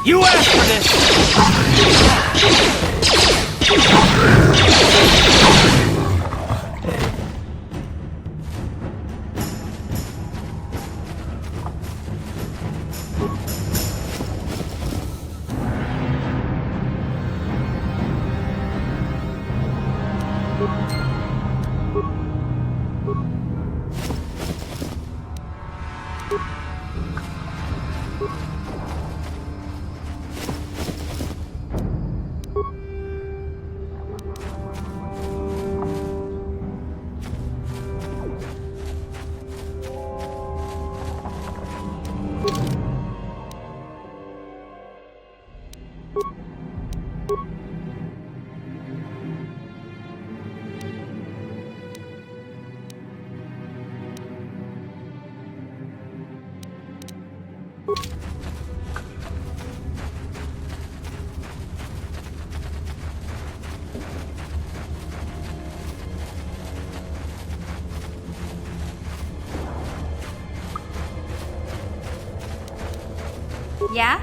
You asked for this! Yeah?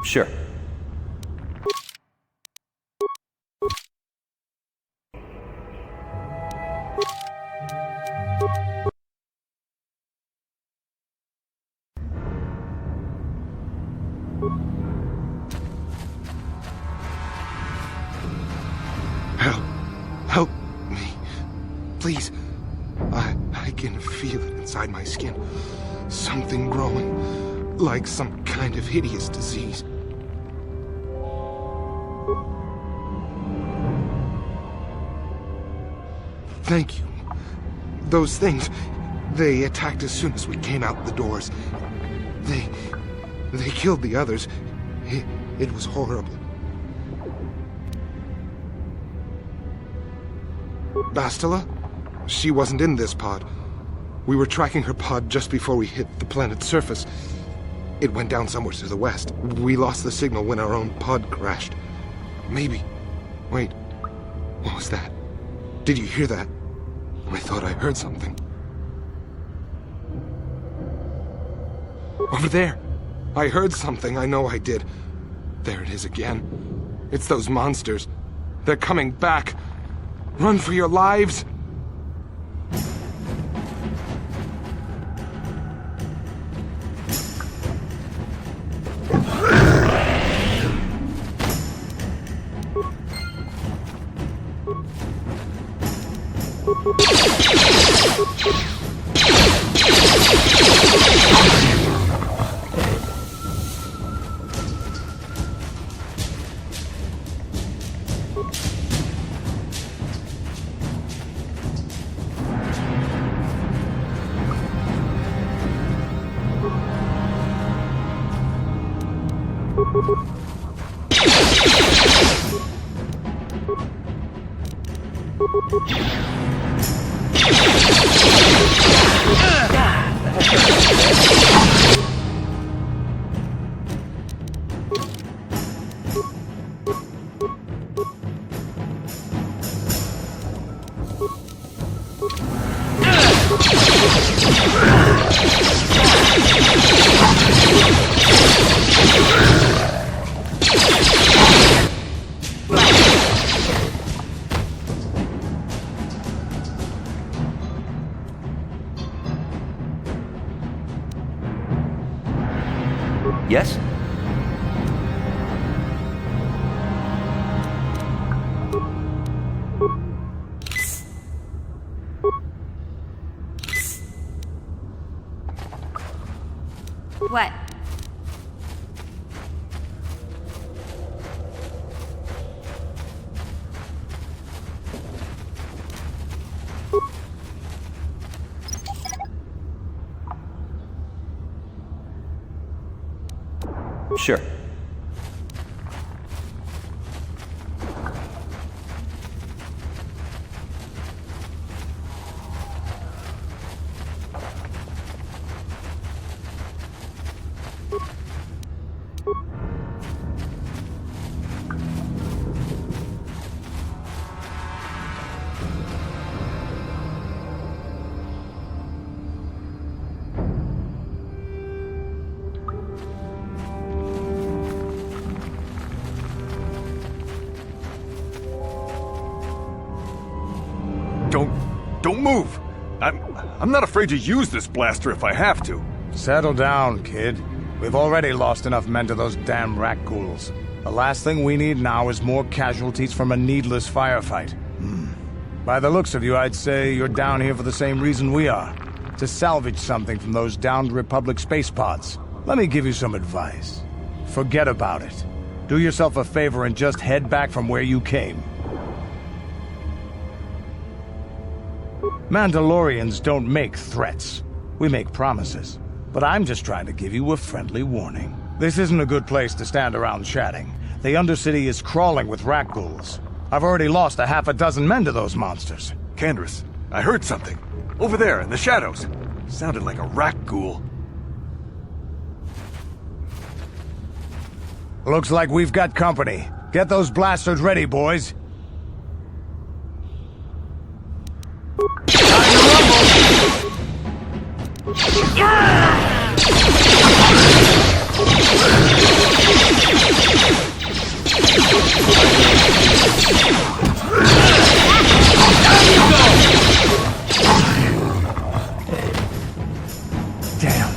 Sure. Help me. Please. I can feel it inside my skin. Something growing, like some kind of hideous disease. Thank you. Those things, they attacked as soon as we came out the doors. They killed the others. It was horrible. Bastila? She wasn't in this pod. We were tracking her pod just before we hit the planet's surface. It went down somewhere to the west. We lost the signal when our own pod crashed. Maybe. Wait. What was that? Did you hear that? I thought I heard something. Over there. I heard something. I know I did. There it is again. It's those monsters. They're coming back. Run for your lives! Yes? What? Sure. Don't move! I'm not afraid to use this blaster if I have to. Settle down, kid. We've already lost enough men to those damn Rakghouls. The last thing we need now is more casualties from a needless firefight. By the looks of you, I'd say you're down here for the same reason we are. To salvage something from those downed Republic space pods. Let me give you some advice. Forget about it. Do yourself a favor and just head back from where you came. Mandalorians don't make threats. We make promises. But I'm just trying to give you a friendly warning. This isn't a good place to stand around chatting. The Undercity is crawling with Rakghouls. I've already lost a half a dozen men to those monsters. Candace, I heard something. Over there, in the shadows. Sounded like a Rakghoul. Looks like we've got company. Get those blasters ready, boys. Damn.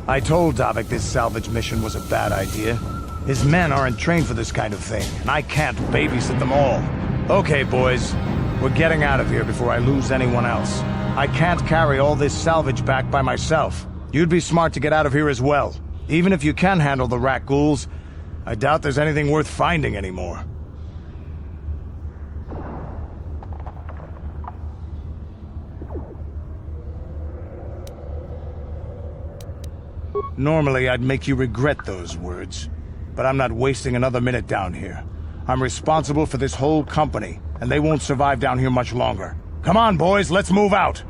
I told Davik this salvage mission was a bad idea. His men aren't trained for this kind of thing, and I can't babysit them all. Okay, boys. We're getting out of here before I lose anyone else. I can't carry all this salvage back by myself. You'd be smart to get out of here as well. Even if you can handle the Rakghouls, I doubt there's anything worth finding anymore. Normally, I'd make you regret those words. But I'm not wasting another minute down here. I'm responsible for this whole company, and they won't survive down here much longer. Come on, boys, let's move out!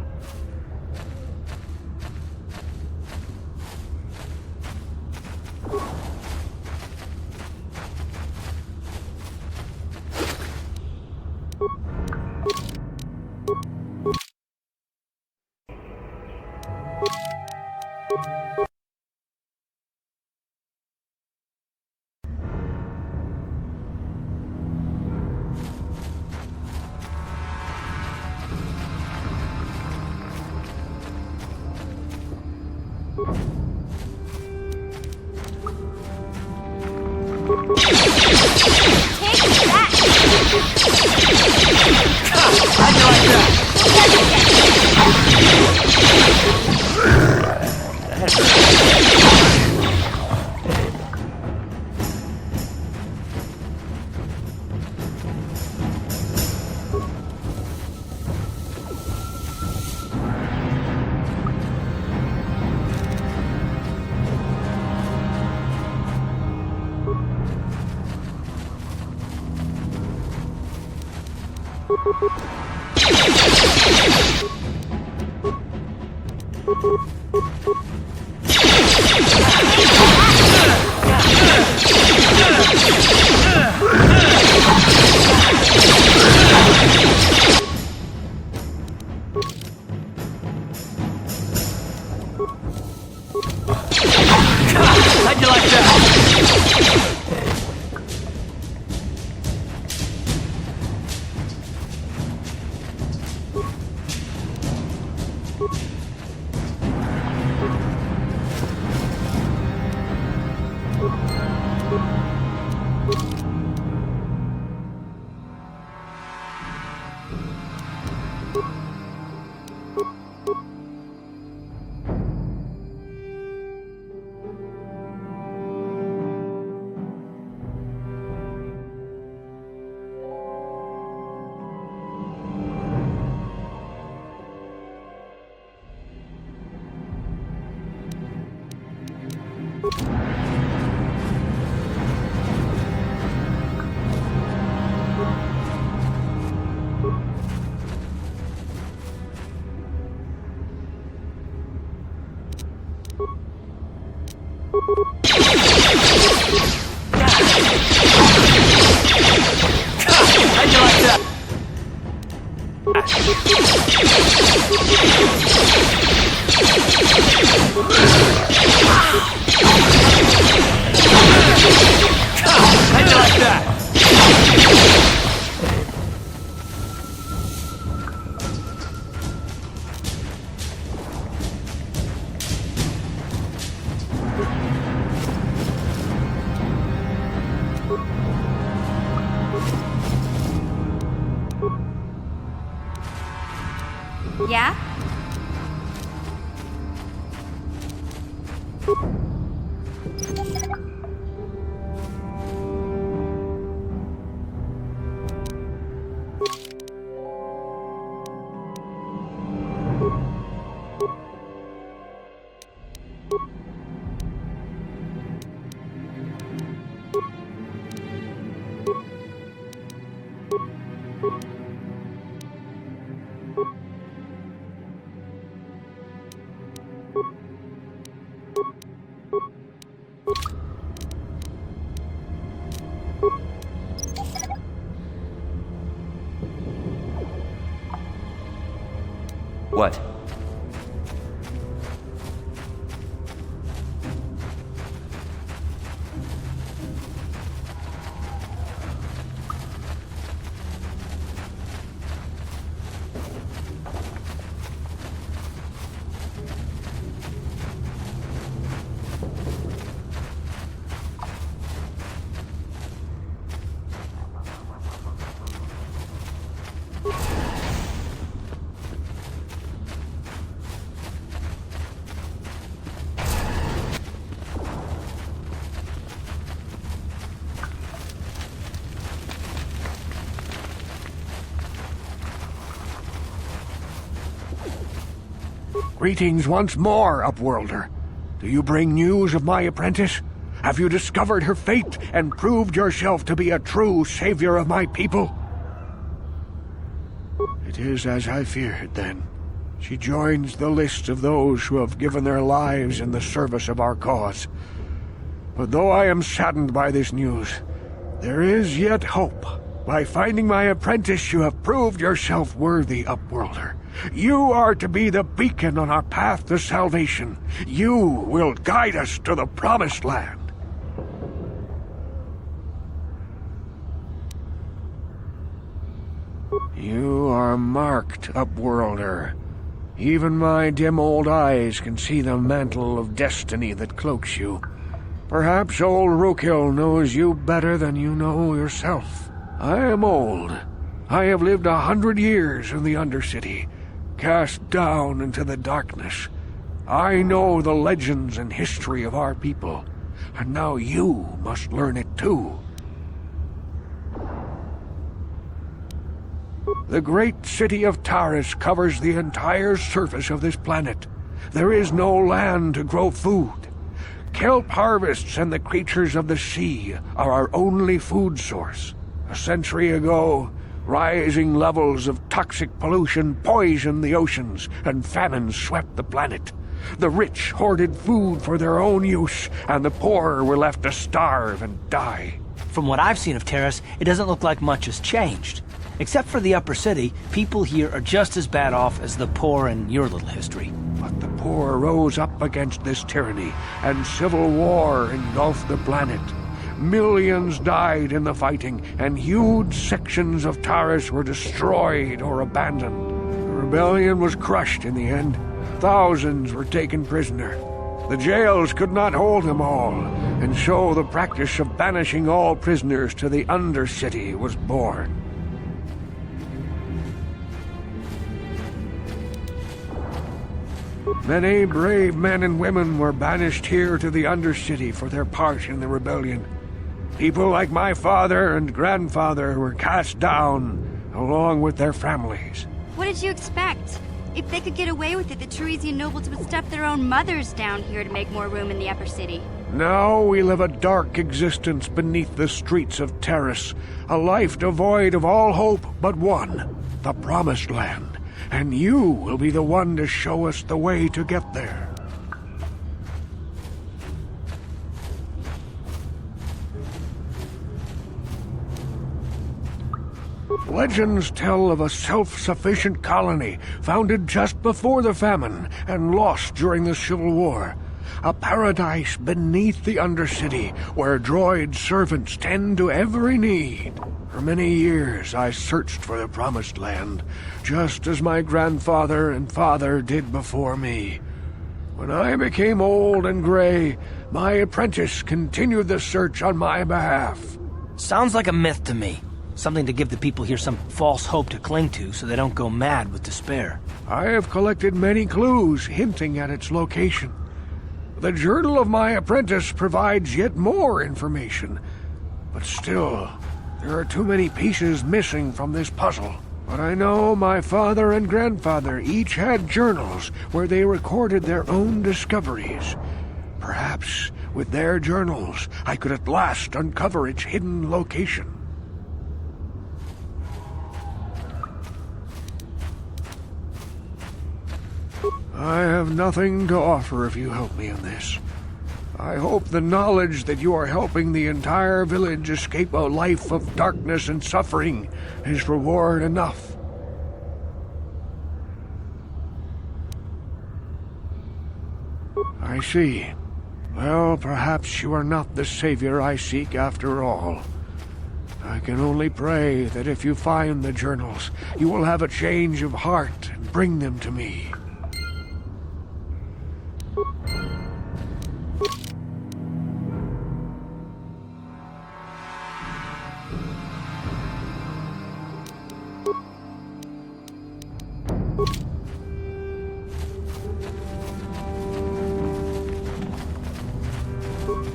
How'd you like that? How'd you like that? How'd you like that? Yeah? What? Greetings once more, Upworlder. Do you bring news of my apprentice? Have you discovered her fate and proved yourself to be a true savior of my people? It is as I feared, then. She joins the list of those who have given their lives in the service of our cause. But though I am saddened by this news, there is yet hope. By finding my apprentice, you have proved yourself worthy, Upworlder. You are to be the beacon on our path to salvation. You will guide us to the promised land. You are marked, Upworlder. Even my dim old eyes can see the mantle of destiny that cloaks you. Perhaps old Rakghoul knows you better than you know yourself. I am old. I have lived 100 years in the Undercity, cast down into the darkness. I know the legends and history of our people, and now you must learn it too. The great city of Taris covers the entire surface of this planet. There is no land to grow food. Kelp harvests and the creatures of the sea are our only food source. A century ago, rising levels of toxic pollution poisoned the oceans, and famine swept the planet. The rich hoarded food for their own use, and the poor were left to starve and die. From what I've seen of Taris, it doesn't look like much has changed. Except for the upper city, people here are just as bad off as the poor in your little history. But the poor rose up against this tyranny, and civil war engulfed the planet. Millions died in the fighting, and huge sections of Taris were destroyed or abandoned. The rebellion was crushed in the end. Thousands were taken prisoner. The jails could not hold them all, and so the practice of banishing all prisoners to the Undercity was born. Many brave men and women were banished here to the Undercity for their part in the rebellion. People like my father and grandfather were cast down, along with their families. What did you expect? If they could get away with it, the Tarisian nobles would stuff their own mothers down here to make more room in the upper city. Now we live a dark existence beneath the streets of Taris, a life devoid of all hope but one, the Promised Land. And you will be the one to show us the way to get there. Legends tell of a self-sufficient colony founded just before the famine and lost during the Civil War. A paradise beneath the Undercity where droid servants tend to every need. For many years I searched for the Promised Land, just as my grandfather and father did before me. When I became old and gray, my apprentice continued the search on my behalf. Sounds like a myth to me. Something to give the people here some false hope to cling to so they don't go mad with despair. I have collected many clues hinting at its location. The journal of my apprentice provides yet more information. But still, there are too many pieces missing from this puzzle. But I know my father and grandfather each had journals where they recorded their own discoveries. Perhaps with their journals, I could at last uncover its hidden location. I have nothing to offer if you help me in this. I hope the knowledge that you are helping the entire village escape a life of darkness and suffering is reward enough. I see. Well, perhaps you are not the savior I seek after all. I can only pray that if you find the journals, you will have a change of heart and bring them to me.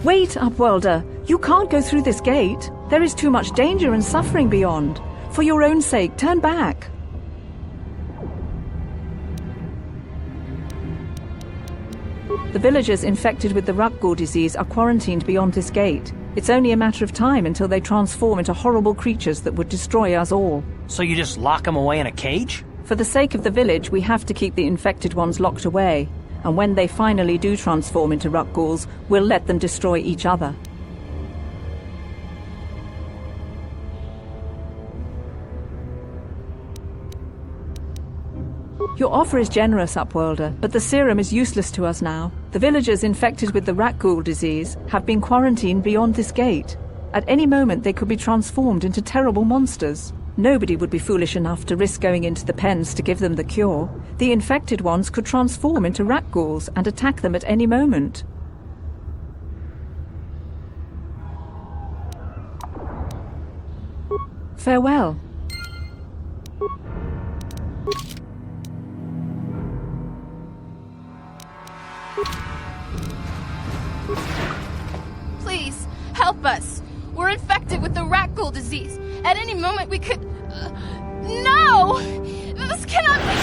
Wait, Upworlder! You can't go through this gate. There is too much danger and suffering beyond. For your own sake, turn back. The villagers infected with the Rakghoul disease are quarantined beyond this gate. It's only a matter of time until they transform into horrible creatures that would destroy us all. So you just lock them away in a cage? For the sake of the village, we have to keep the infected ones locked away. And when they finally do transform into Rakghouls, we'll let them destroy each other. Your offer is generous, Upworlder, but the serum is useless to us now. The villagers infected with the Rakghoul disease have been quarantined beyond this gate. At any moment they could be transformed into terrible monsters. Nobody would be foolish enough to risk going into the pens to give them the cure. The infected ones could transform into Rakghouls and attack them at any moment. Farewell. Please, help us. We're infected with the Rakghoul disease. At any moment we could... No! This cannot be...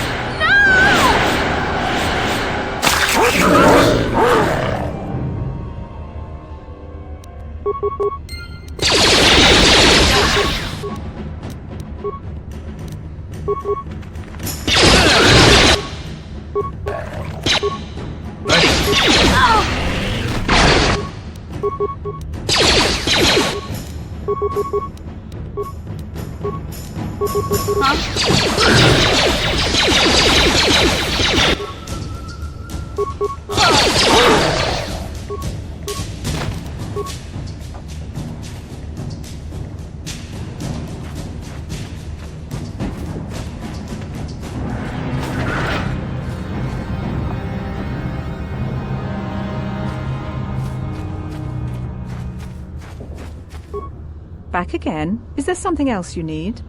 Back again? Is there something else you need?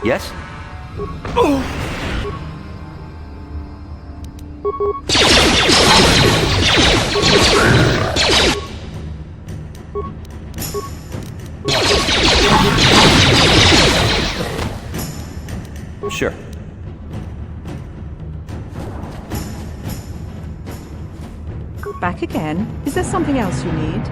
Yes? Sure. Back again? Is there something else you need?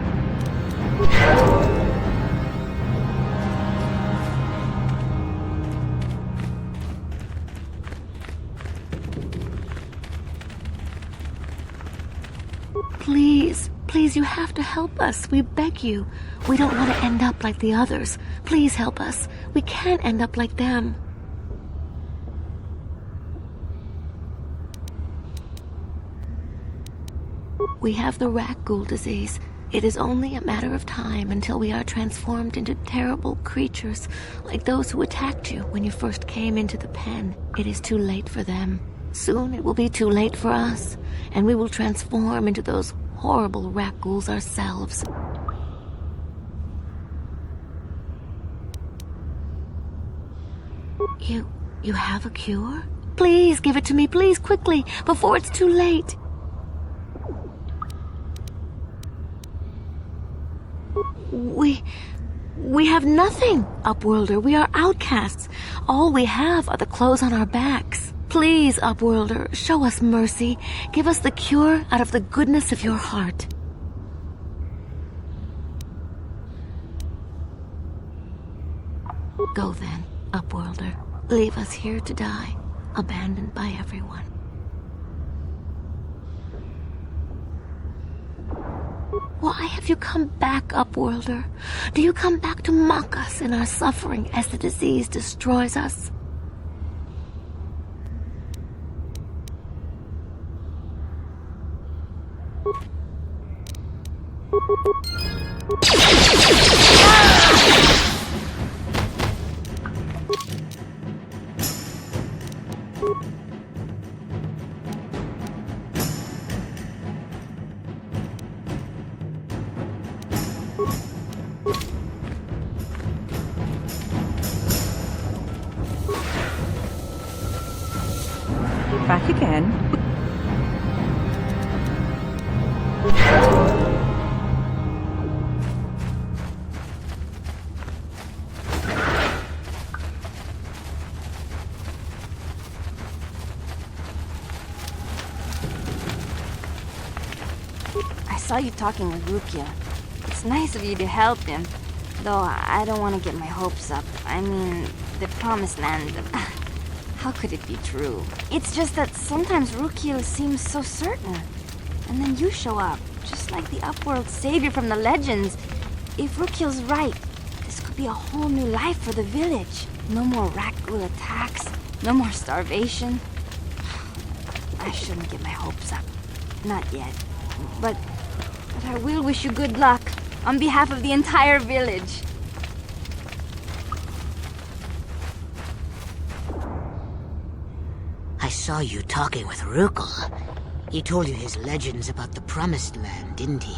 Please, please, you have to help us. We beg you. We don't want to end up like the others. Please help us. We can't end up like them. We have the Rakghoul disease. It is only a matter of time until we are transformed into terrible creatures, like those who attacked you when you first came into the pen. It is too late for them. Soon it will be too late for us, and we will transform into those horrible Rakghouls ourselves. You have a cure? Please give it to me, please, quickly, before it's too late. We have nothing, Upworlder. We are outcasts. All we have are the clothes on our backs. Please, Upworlder, show us mercy. Give us the cure out of the goodness of your heart. Go then, Upworlder. Leave us here to die, abandoned by everyone. Why have you come back, Upworlder? Do you come back to mock us in our suffering as the disease destroys us? Back again? I saw you talking with Rukia. It's nice of you to help him, though I don't want to get my hopes up. I mean, the Promised Land... How could it be true? It's just that sometimes Rukia seems so certain. And then you show up, just like the Upworld savior from the legends. If Rukia's right, this could be a whole new life for the village. No more Rakghoul attacks, no more starvation. I shouldn't get my hopes up. Not yet. But I will wish you good luck on behalf of the entire village. I saw you talking with Rakghoul. He told you his legends about the Promised Land, didn't he?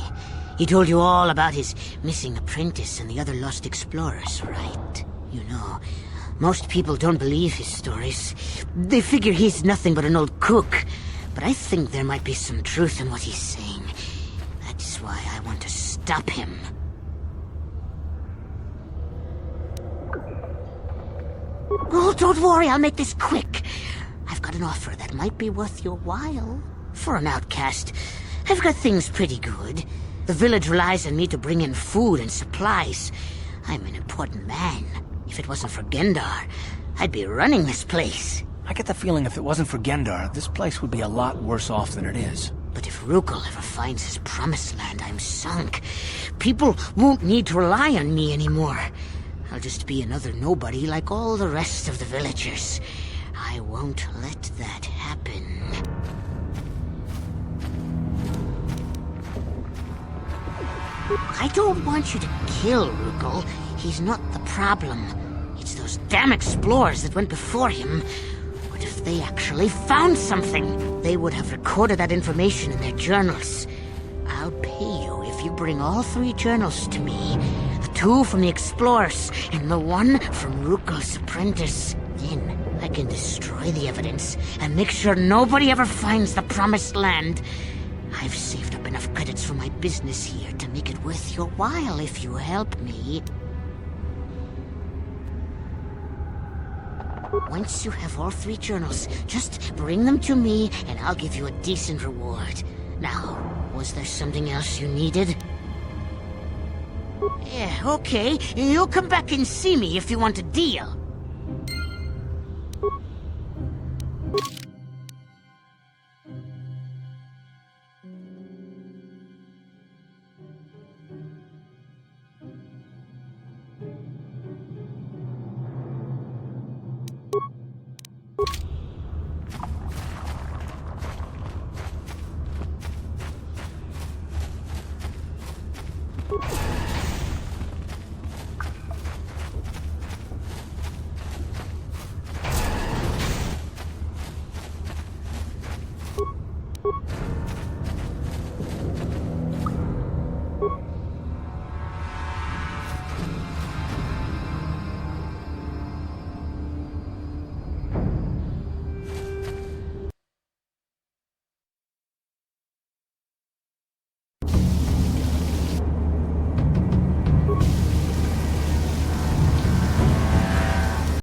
He told you all about his missing apprentice and the other lost explorers, right? You know, most people don't believe his stories. They figure he's nothing but an old cook. But I think there might be some truth in what he's saying. That's why I want to stop him. Oh, don't worry, I'll make this quick. I've got an offer that might be worth your while. For an outcast, I've got things pretty good. The village relies on me to bring in food and supplies. I'm an important man. If it wasn't for Gendar, I'd be running this place. I get the feeling if it wasn't for Gendar, this place would be a lot worse off than it is. But if Rakghoul ever finds his Promised Land, I'm sunk. People won't need to rely on me anymore. I'll just be another nobody like all the rest of the villagers. I won't let that happen. I don't want you to kill Rakghoul. He's not the problem. It's those damn explorers that went before him. What if they actually found something? They would have recorded that information in their journals. I'll pay you if you bring all 3 journals to me. The 2 from the explorers and the 1 from Rakghoul's apprentice. Then I can destroy the evidence and make sure nobody ever finds the Promised Land. I've saved up enough credits for my business here to make it worth your while if you help me. Once you have all 3 journals, just bring them to me and I'll give you a decent reward. Now, was there something else you needed? Yeah, okay. You'll come back and see me if you want a deal.